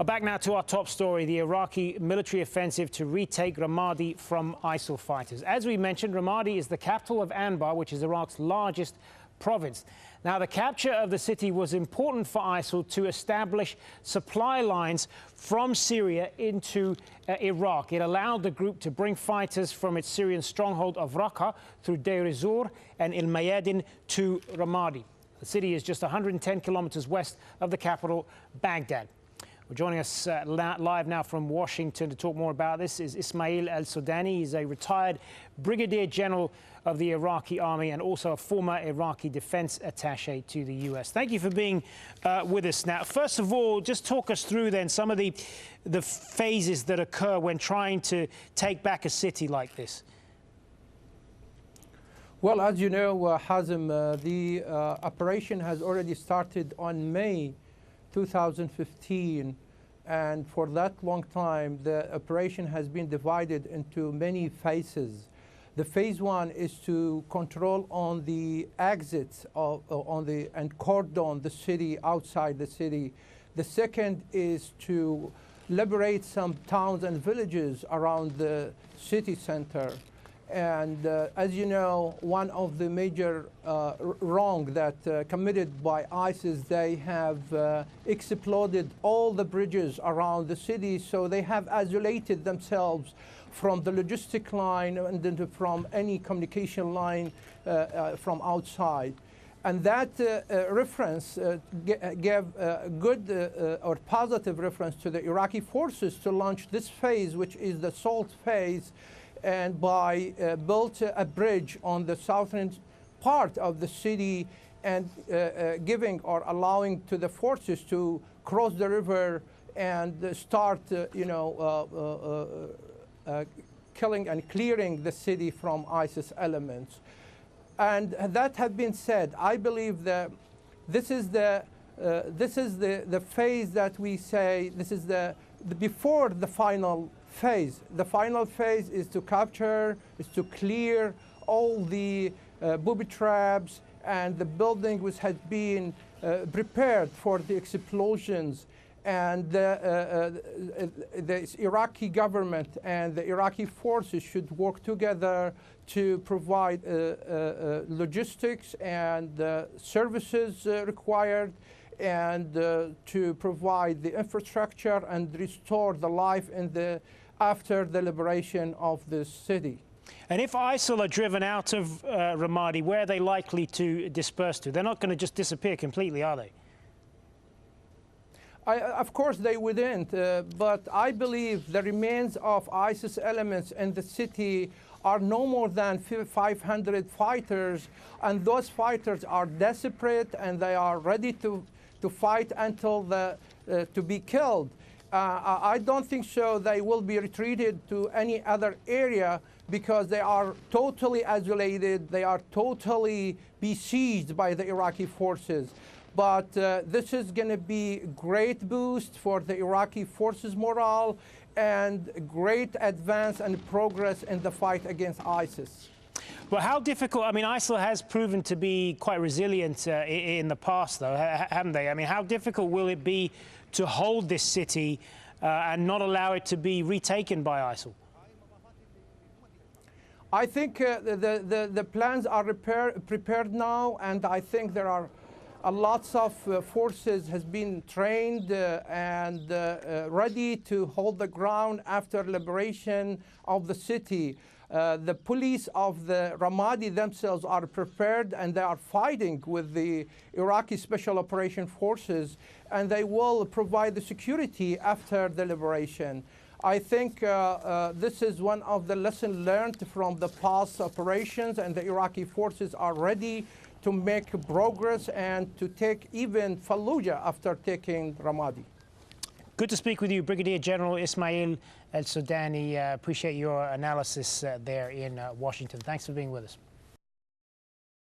Back now to our top story, the Iraqi military offensive to retake Ramadi from ISIL fighters. As we mentioned, Ramadi is the capital of Anbar, which is Iraq's largest province. Now, the capture of the city was important for ISIL to establish supply lines from Syria into Iraq. It allowed the group to bring fighters from its Syrian stronghold of Raqqa through Deir ez-Zor and El Mayadin to Ramadi. The city is just 110 kilometers west of the capital, Baghdad. Well, joining us live now from Washington to talk more about this is Ismael Alsodani. He's a retired brigadier general of the Iraqi army and also a former Iraqi defense attaché to the US. Thank you for being with us. Now, first of all, just talk us through then some of the phases that occur when trying to take back a city like this. Well, as you know, Hazem, the operation has already started on May 2015, and for that long time the operation has been divided into many phases. The phase one is to control on the exits and cordon the city outside the city. The second is to liberate some towns and villages around the city center. And as you know, one of the major wrong that committed by ISIS, they have exploded all the bridges around the city, so they have isolated themselves from the logistic line and then from any communication line from outside. And that reference gave a good or positive reference to the Iraqi forces to launch this phase, which is the assault phase, and by built a bridge on the southern part of the city and giving or allowing to the forces to cross the river and start, killing and clearing the city from ISIS elements. And that have been said, I believe that this is the phase that we say this is the before the final phase. The final phase is to capture, is to clear all the booby traps and the building which has been prepared for the explosions. And the Iraqi government and the Iraqi forces should work together to provide logistics and services required, and to provide the infrastructure and restore the life in after the liberation of the city. And if ISIL are driven out of Ramadi, where are they likely to disperse to? They're not going to just disappear completely, are they? Of course they wouldn't, but I believe the remains of ISIS elements in the city are no more than 500 fighters, and those fighters are desperate and they are ready to fight until to be killed. I don't think so they will be retreated to any other area, because they are totally isolated, they are totally besieged by the Iraqi forces. But this is going to be a great boost for the Iraqi forces' morale and great advance and progress in the fight against ISIS. Well, how difficult, I mean, ISIL has proven to be quite resilient in the past, though, haven't they? I mean, how difficult will it be to hold this city and not allow it to be retaken by ISIL? I think the plans are prepared now, and I think there are lots of forces has been trained and ready to hold the ground after liberation of the city. The police of the Ramadi themselves are prepared, and they are fighting with the Iraqi Special Operation Forces, and they will provide the security after the liberation. I think this is one of the lessons learned from the past operations, and the Iraqi forces are ready to make progress and to take even Fallujah after taking Ramadi. Good to speak with you, Brigadier General Ismael Alsodani. Appreciate your analysis there in Washington. Thanks for being with us.